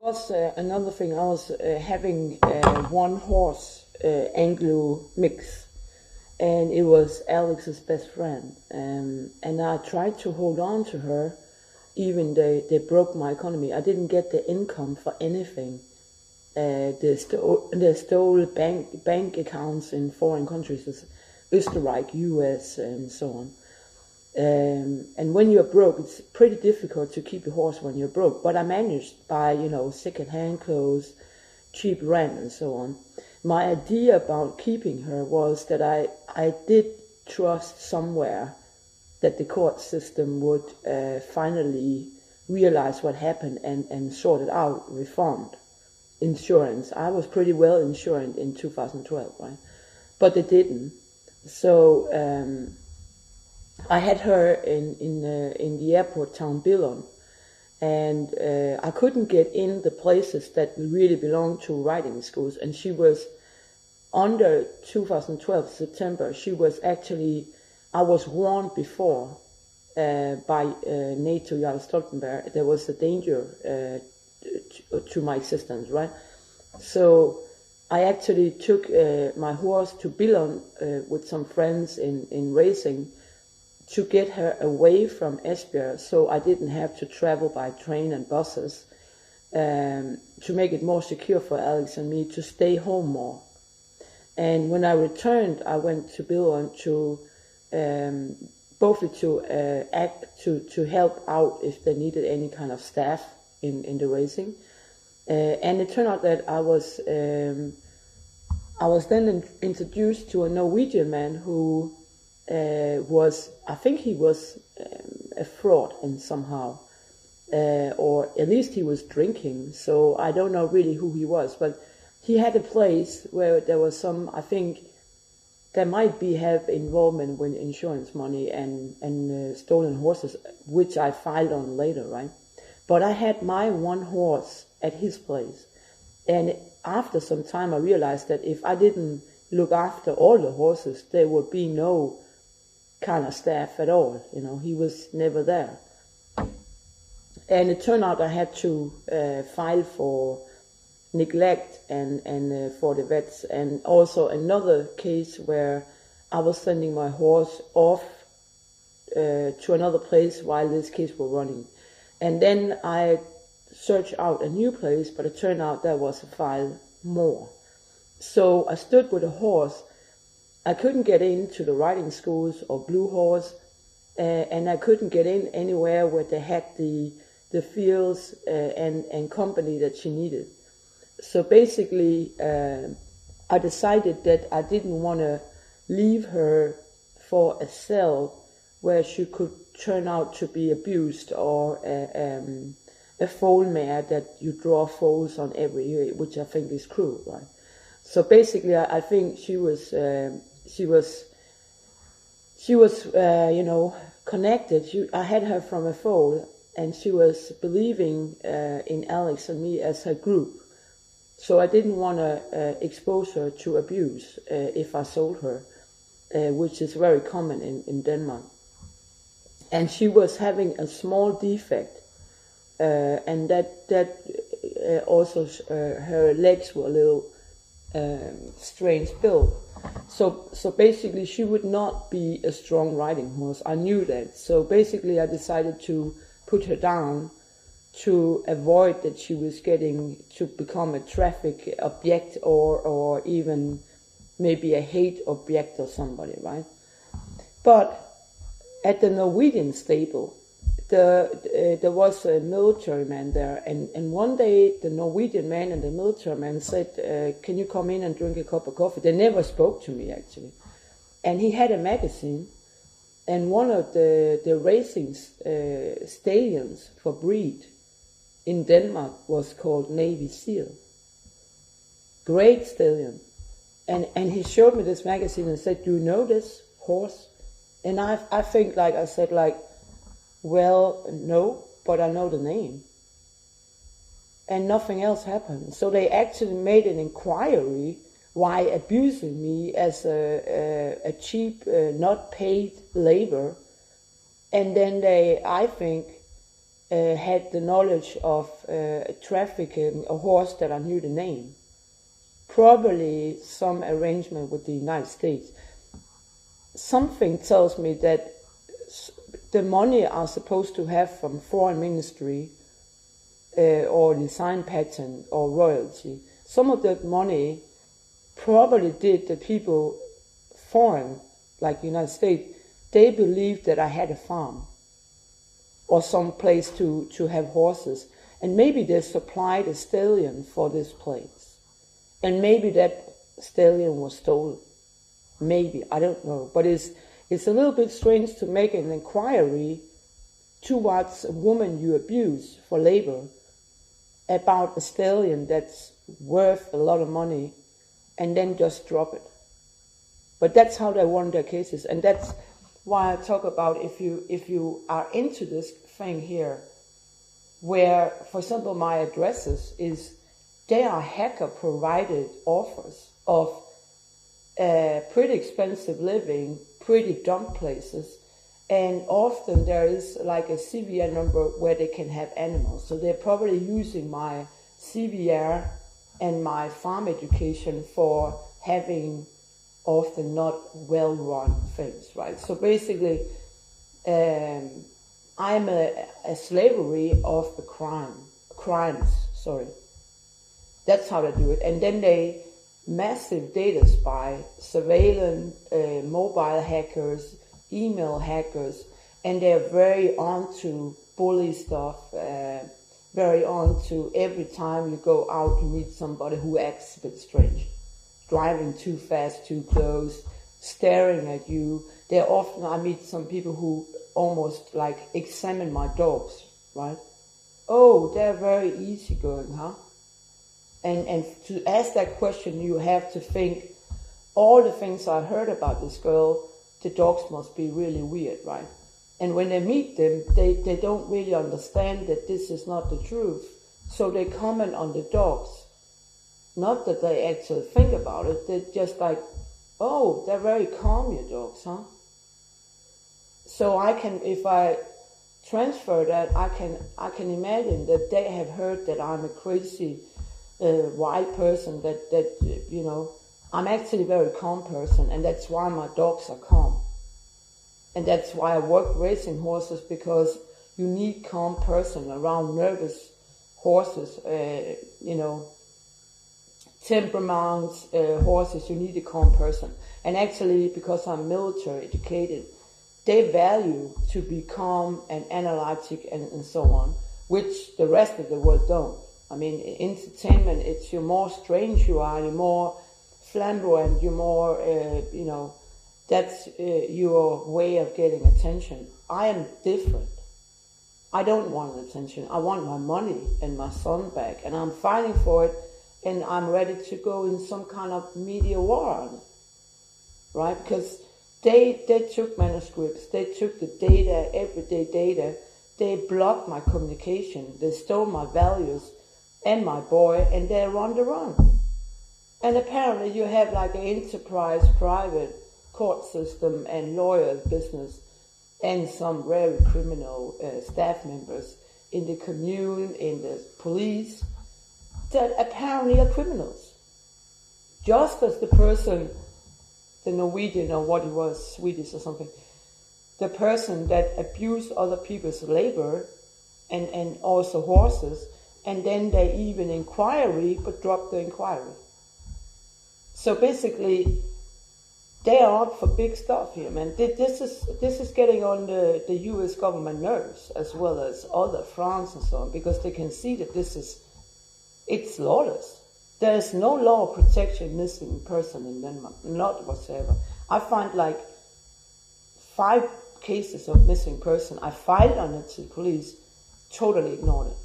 Was another thing. I was having one horse Anglo mix, and it was Alex's best friend. And I tried to hold on to her, even they broke my economy. I didn't get the income for anything. They stole bank accounts in foreign countries, as Österreich, US, and so on. And when you're broke, it's pretty difficult to keep a horse when you're broke. But I managed by, second-hand clothes, cheap rent, and so on. My idea about keeping her was that I did trust somewhere that the court system would finally realize what happened and sort it out, refund, insurance. I was pretty well insured in 2012, right? But they didn't. So I had her in the airport town Billund, and I couldn't get in the places that really belong to riding schools. And she was under 2012 September. She was actually, I was warned before by NATO Jarl Stoltenberg there was a danger to my existence, right? So I actually took my horse to Billund with some friends in racing to get her away from Esbjerg, so I didn't have to travel by train and buses, to make it more secure for Alex and me to stay home more. And when I returned, I went to Billund to both to help out if they needed any kind of staff in the racing. And it turned out that I was then introduced to a Norwegian man who I think he was a fraud in somehow, or at least he was drinking. So I don't know really who he was, but he had a place where there was some, I think, there might have involvement with insurance money and stolen horses, which I filed on later, right? But I had my one horse at his place, and after some time I realized that if I didn't look after all the horses, there would be no kind of staff at all. He was never there. And it turned out I had to file for neglect and for the vets, and also another case where I was sending my horse off to another place while this case was running. And then I searched out a new place, but it turned out there was a file more. So I stood with a horse. I couldn't get into the riding schools or Blue Horse, and I couldn't get in anywhere where they had the fields and company that she needed. So basically, I decided that I didn't want to leave her for a cell where she could turn out to be abused, or a foal mare that you draw foals on every, which I think is cruel, right? So basically, I think she was connected. I had her from a foal, and she was believing in Alex and me as her group. So I didn't want to expose her to abuse if I sold her, which is very common in Denmark. And she was having a small defect, and that also her legs were a little strange build. So basically she would not be a strong riding horse. I knew that. So basically I decided to put her down to avoid that she was getting to become a traffic object or even maybe a hate object or somebody, right? But at the Norwegian stable, there was a military man there, and one day the Norwegian man and the military man said, can you come in and drink a cup of coffee? They never spoke to me, actually. And he had a magazine, and one of the racing stallions for breed in Denmark was called Navy Seal. Great stallion. And he showed me this magazine and said, do you know this horse? And I think, like I said, well, no, but I know the name. And nothing else happened. So they actually made an inquiry why abusing me as a cheap, not paid labor. And then they, I think, had the knowledge of trafficking a horse that I knew the name. Probably some arrangement with the United States. Something tells me that the money are supposed to have from foreign ministry or design patent or royalty. Some of that money probably did the people foreign, like the United States, they believed that I had a farm or some place to have horses. And maybe they supplied a stallion for this place. And maybe that stallion was stolen. Maybe, I don't know. But it's a little bit strange to make an inquiry towards a woman you abuse for labor about a stallion that's worth a lot of money and then just drop it. But that's how they won their cases. And that's why I talk about if you are into this thing here, where, for example, my addresses is, they are hacker-provided offers of pretty expensive living, pretty dumb places, and often there is like a CVR number where they can have animals. So they're probably using my CVR and my farm education for having often not well-run things, right? So basically, I'm a slavery of the crimes. That's how they do it. And then they massive data spy, surveillance, mobile hackers, email hackers, and they're very on to bully stuff, very on to every time you go out, you meet somebody who acts a bit strange, driving too fast, too close, staring at you. I meet some people who almost like examine my dogs, right? Oh, they're very easygoing, huh? And to ask that question, you have to think, all the things I heard about this girl, the dogs must be really weird, right? And when they meet them, they don't really understand that this is not the truth. So they comment on the dogs. Not that they actually think about it, they're just like, oh, they're very calm, your dogs, huh? So if I transfer that, I can imagine that they have heard that I'm a crazy wild person, that you know, I'm actually a very calm person, and that's why my dogs are calm. And that's why I work racing horses, because you need calm person around nervous horses, you know, temperaments, horses, you need a calm person. And actually, because I'm military educated, they value to be calm and analytic and so on, which the rest of the world don't. I mean, entertainment, it's you're more strange you are, you're more flamboyant, you're more, you know, that's your way of getting attention. I am different. I don't want attention. I want my money and my son back, and I'm fighting for it, and I'm ready to go in some kind of media war on it, right? Because they took manuscripts, they took the data, everyday data, they blocked my communication, they stole my values and my boy, and they're on the run. And apparently you have like an enterprise private court system and lawyer business and some very criminal staff members in the commune, in the police, that apparently are criminals. Just as the person, the Norwegian or what he was, Swedish or something, the person that abused other people's labor and also horses, and then they even inquiry but drop the inquiry. So basically, they are up for big stuff here, man. This is getting on the U.S. government nerves, as well as other France and so on, because they can see that it's lawless. There is no law protection missing person in Denmark, not whatsoever. I find like 5 cases of missing person. I filed on it to the police, totally ignored it.